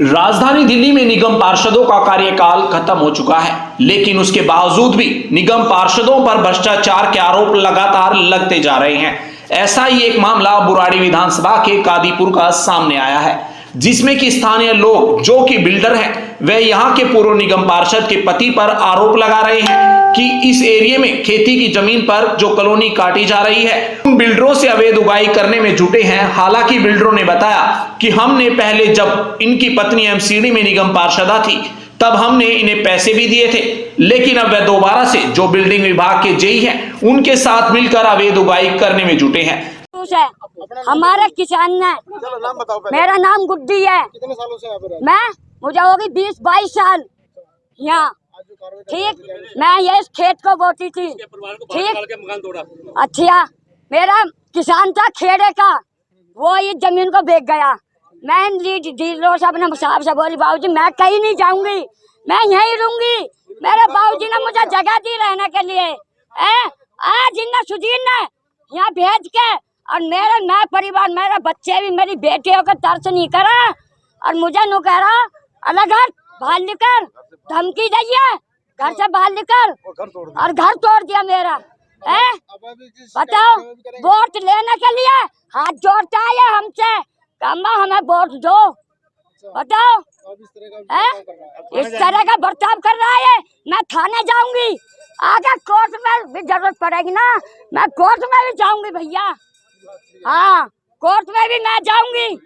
राजधानी दिल्ली में निगम पार्षदों का कार्यकाल खत्म हो चुका है, लेकिन उसके बावजूद भी निगम पार्षदों पर भ्रष्टाचार के आरोप लगातार लगते जा रहे हैं। ऐसा ही एक मामला बुराड़ी विधानसभा के कादीपुर का सामने आया है, जिसमें कि स्थानीय लोग जो कि बिल्डर हैं, वे यहां के पूर्व निगम पार्षद के पति पर आरोप लगा रहे हैं कि इस एरिया में खेती की जमीन पर जो कॉलोनी काटी जा रही है, उन बिल्डरों से अवैध उगाई करने में जुटे हैं। हालांकि बिल्डरों ने बताया कि हमने पहले जब इनकी पत्नी एमसीडी में निगम पार्षदा थी तब हमने इन्हें पैसे भी दिए थे, लेकिन अब वे दोबारा से जो बिल्डिंग विभाग के जेई हैं उनके साथ मिलकर अवैध उगाई करने में जुटे हैं। हमारे किसान ने, मेरा नाम गुड्डी है। कितने सालों से यहाँ पे रहते मैं मुझे होगी 20-22 साल यहाँ, ठीक। मैं ये इस खेत को बोती थी, ठीक। अच्छा, मेरा किसान था खेड़े का, वो इस जमीन को बेच गया। मैं डीलरों से अपने साहब से बोली, बाबूजी मैं कहीं नहीं जाऊंगी, मैं यहीं रहूंगी। मेरे बाबूजी ने मुझे जगह दी रहने के लिए। आज इन सुधीर ने यहाँ भेज के, और मैं परिवार, मेरे बच्चे भी, मेरी बेटियों का तरस नहीं करा, और मुझे नु कह रहा अलग हट, बाहर निकल, धमकी दी, घर से बाहर निकल, और घर तोड़ दिया मेरा। बताओ, वोट लेने के लिए हाथ जोड़ता है हमसे, कम्मा हमें वोट दो। बताओ, इस तरह का बर्ताव कर रहा है। मैं थाने जाऊंगी, आगे कोर्ट में भी जरूरत पड़ेगी ना, मैं कोर्ट में भी जाऊंगी भैया। हाँ, कोर्ट में भी मैं जाऊंगी।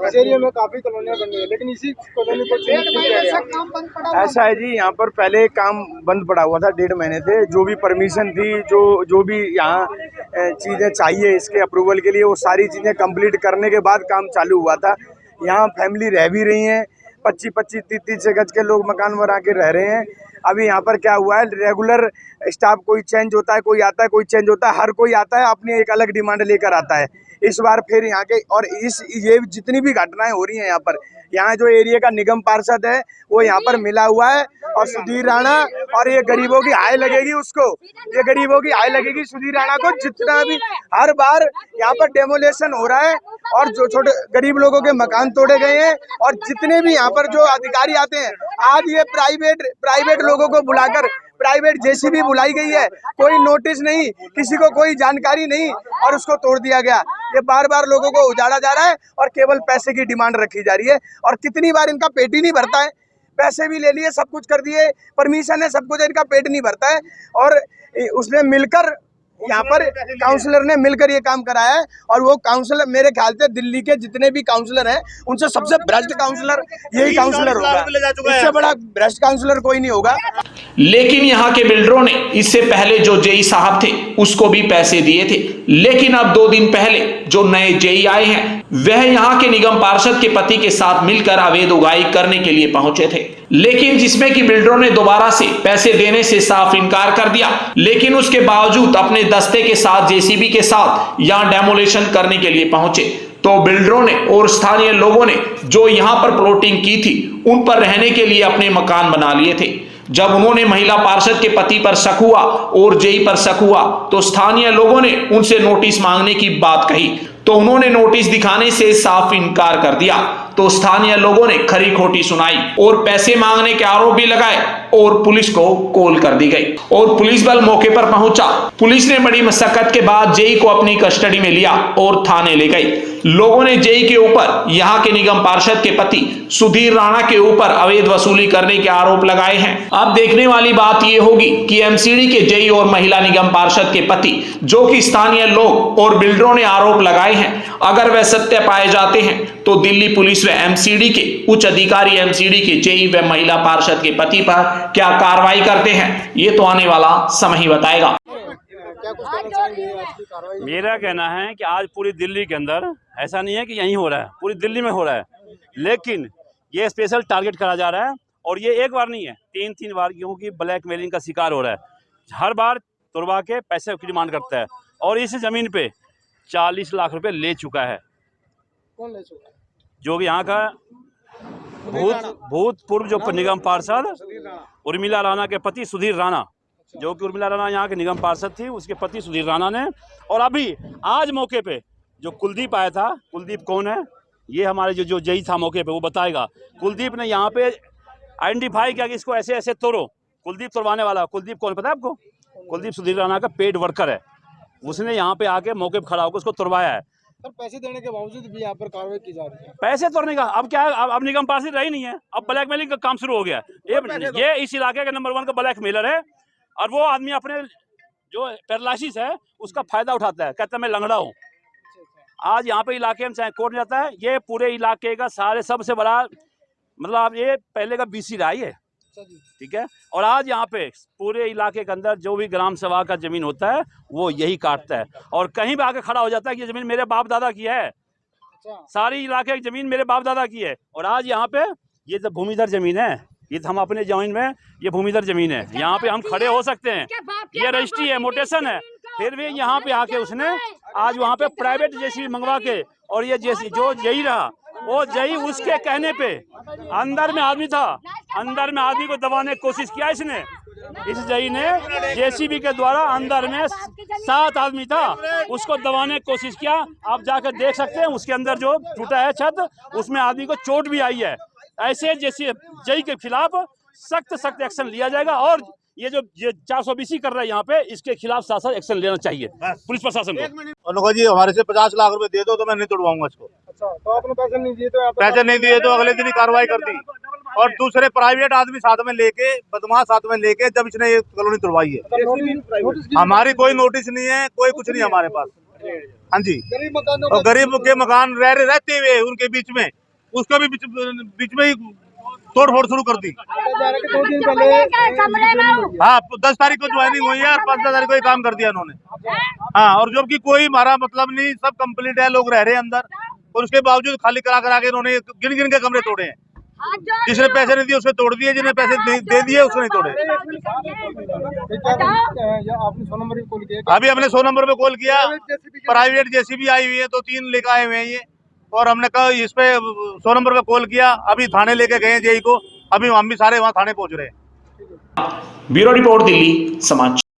इस एरिया में काफी कॉलोनियां बन रही है, लेकिन इसी कॉलोनी को चेंज क्यों किया गया? ऐसा है जी, यहाँ पर पहले काम बंद पड़ा हुआ था 1.5 महीने से। जो भी परमिशन थी, जो भी यहाँ चीज़ें चाहिए इसके अप्रूवल के लिए, वो सारी चीज़ें कंप्लीट करने के बाद काम चालू हुआ था। यहाँ फैमिली रह भी रही हैं, 25-25, 30-30 गज के लोग मकान बना के रह रहे हैं। अभी यहाँ पर क्या हुआ है, रेगुलर स्टाफ कोई चेंज होता है, कोई आता है, कोई चेंज होता है, हर कोई आता है अपनी एक अलग डिमांड लेकर आता है। इस बार फिर यहाँ के, और ये जितनी भी घटनाएं हो रही हैं यहाँ जो एरिया का निगम पार्षद है वो यहाँ पर मिला हुआ है, और सुधीर राणा, और ये गरीबों की हाय लगेगी उसको, ये गरीबों की हाय लगेगी सुधीर राणा को। जितना भी हर बार यहाँ पर डेमोलेशन हो रहा है, और जो छोटे गरीब लोगों के मकान तोड़े गए हैं, और जितने भी यहाँ पर जो अधिकारी आते हैं, आज ये प्राइवेट लोगों को बुलाकर प्राइवेट जेसीबी बुलाई गई है, कोई नोटिस नहीं, किसी को कोई जानकारी नहीं, और उसको तोड़ दिया गया। ये बार बार लोगों को उजाड़ा जा रहा है, और केवल पैसे की डिमांड रखी जा रही है। और कितनी बार इनका पेट ही नहीं भरता है, पैसे भी ले लिए, सब कुछ कर दिए, परमिशन है, सब कुछ, इनका पेट नहीं भरता है। और उसने मिलकर, यहाँ पर काउंसलर ने मिलकर ये काम कराया है, और वो काउंसलर मेरे ख्याल से दिल्ली के जितने भी काउंसलर हैं उनसे सबसे भ्रष्ट काउंसलर यही काउंसलर होगा, इससे बड़ा भ्रष्ट काउंसलर कोई नहीं होगा। लेकिन यहाँ के बिल्डरों ने इससे पहले जो जेई साहब थे उसको भी पैसे दिए थे, लेकिन अब 2 दिन पहले जो नए जेई आए हैं वह यहाँ के निगम पार्षद के पति के साथ मिलकर अवैध उगाई करने के लिए पहुंचे थे, लेकिन जिसमें कि बिल्डरों ने दोबारा से पैसे देने से साफ इनकार कर दिया। लेकिन उसके बावजूद अपने दस्ते के साथ, जेसीबी के साथ यहाँ डेमोलेशन करने के लिए पहुंचे। तो बिल्डरों ने और स्थानीय लोगों ने जो यहाँ पर प्लॉटिंग की थी उन पर रहने के लिए अपने मकान बना लिए थे। जब उन्होंने महिला पार्षद के पति पर शक हुआ और जेई पर शक हुआ तो स्थानीय लोगों ने उनसे नोटिस मांगने की बात कही, तो उन्होंने नोटिस दिखाने से साफ इनकार कर दिया। तो स्थानीय लोगों ने खरी खोटी सुनाई और पैसे मांगने के आरोप भी लगाए, और पुलिस को कॉल कर दी गई, और पुलिस बल मौके पर पहुंचा। पुलिस ने बड़ी मशक्कत के बाद जेई को अपनी कस्टडी में लिया और थाने ले गई। लोगों ने जेई के ऊपर, यहाँ के निगम पार्षद के पति सुधीर राणा के ऊपर अवैध वसूली करने के आरोप लगाए हैं। अब देखने वाली बात यह होगी कि एमसीडी के जेई और महिला निगम पार्षद के पति, जो कि स्थानीय लोग और बिल्डरों ने आरोप लगाए हैं, अगर वह सत्य पाए जाते हैं तो दिल्ली पुलिस व एमसीडी के उच्च अधिकारी एमसीडी के जेई व महिला पार्षद के पति पर क्या कार्रवाई करते हैं, ये तो आने वाला समय ही बताएगा। क्या कुछ कहना चाहेंगे आपकी कार्रवाई? मेरा कहना है कि आज पूरी दिल्ली के अंदर, ऐसा नहीं है कि यहीं हो रहा है, पूरी दिल्ली में हो रहा है, लेकिन ये स्पेशल टारगेट करा जा रहा है। और ये एक बार नहीं है, 3 बार, क्योंकि ब्लैकमेलिंग का शिकार हो रहा है। हर बार तुड़वा के पैसे की डिमांड करता है, और इस जमीन पे 40 लाख रुपए ले चुका है। कौन ले चुका है? जो कि यहाँ का भूतपूर्व जो निगम पार्षद उर्मिला राणा के पति सुधीर राणा, जो कि उर्मिला राणा यहाँ के निगम पार्षद थी, उसके पति सुधीर राणा ने। और अभी आज मौके पे जो कुलदीप आया था, कुलदीप कौन है, ये हमारे जो जेई था मौके पे वो बताएगा। कुलदीप ने यहाँ पे आइडेंटिफाई किया कि इसको ऐसे ऐसे तोड़ो। कुलदीप तोड़वाने वाला, कुलदीप कौन पता है आपको? कुलदीप सुधीर राणा का पेड वर्कर है। उसने यहाँ पे आके मौके पे खड़ा होकर उसको तोड़वाया है। सर पैसे देने के बावजूद भी यहाँ पर कार्रवाई की जा रही है। पैसे तोड़ने का अब क्या है, अब निगम पार्षद रही नहीं है, अब ब्लैकमेलिंग का काम शुरू हो गया। ये इस इलाके का नंबर 1 का ब्लैकमेलर है और वो आदमी अपने जो पैरालिसिस है उसका फायदा उठाता है, कहता है मैं लंगड़ा हूँ। आज यहाँ पे इलाके में चाहे कोर्ट जाता है, ये पूरे इलाके का सारे सबसे बड़ा मतलब ये पहले का बीसी रहा है, ठीक है। और आज यहाँ पे पूरे इलाके के अंदर जो भी ग्राम सभा का जमीन होता है वो यही काटता है और कहीं भी आके खड़ा हो जाता है कि ये जमीन मेरे बाप दादा की है। सारी इलाके की जमीन मेरे बाप दादा की है और आज यहाँ पे ये तो भूमिधर जमीन है, ये तो हम अपने जमीन में ये भूमिधर जमीन है, यहाँ पे हम खड़े हो सकते हैं, ये रजिस्ट्री है, मोटेशन है। फिर भी यहाँ पे आके उसने आज वहाँ पे प्राइवेट जेसीबी मंगवा के और ये जो जई रहा वो जई उसके कहने पे अंदर में आदमी था, अंदर में आदमी को दबाने की कोशिश किया इसने। इस जई ने जेसीबी के द्वारा अंदर में 7 आदमी था, उसको दबाने की कोशिश किया। आप जाकर देख सकते हैं उसके अंदर जो टूटा है छत, उसमें आदमी को चोट भी आई है। ऐसे जैसे जई के खिलाफ सख्त एक्शन लिया जाएगा और ये जो 420 कर रहा है यहाँ पे, इसके खिलाफ शासन एक्शन लेना चाहिए पुलिस प्रशासन को। उन्होंने जी हमारे से 50 लाख रुपए दे दो तो मैं नहीं तोड़वाऊंगा इसको। अच्छा, तो आपने पैसे नहीं दिए तो पैसे नहीं दिए तो अगले दिन ही कार्रवाई कर दी और दूसरे प्राइवेट आदमी साथ में लेके, बदमाश साथ में लेके जब इसने ये कॉलोनी तोड़वाई है। हमारी कोई नोटिस नहीं है, कोई कुछ नहीं हमारे पास। हाँ जी, और गरीब के मकान रहते हुए उनके बीच में उसको भी बीच में ही तोड़ फोड़ शुरू कर दी। 2 दिन पहले हाँ 10 तारीख को ज्वाइनिंग हुई है और 15 तारीख को ये काम कर दिया उन्होंने। हाँ, और जबकि कोई हमारा मतलब नहीं, सब कंप्लीट है, लोग रह रहे हैं अंदर और उसके बावजूद खाली करा के इन्होंने गिन के कमरे तोड़े हैं। जिसने पैसे नहीं दिए उसने तोड़ दिए, जिन्हें पैसे दे दिए उसने नहीं तोड़े। आपने 100 नंबर पे कॉल किया? अभी हमने 100 नंबर पे कॉल किया, प्राइवेट जेसीबी आई हुई है तो 3 लेकर आए हुए हैं ये, और हमने कहा इस पे 100 नंबर पे कॉल किया, अभी थाने लेके गए जेई को, अभी हम भी सारे वहाँ थाने पहुँच रहे हैं। ब्यूरो रिपोर्ट, दिल्ली समाचार।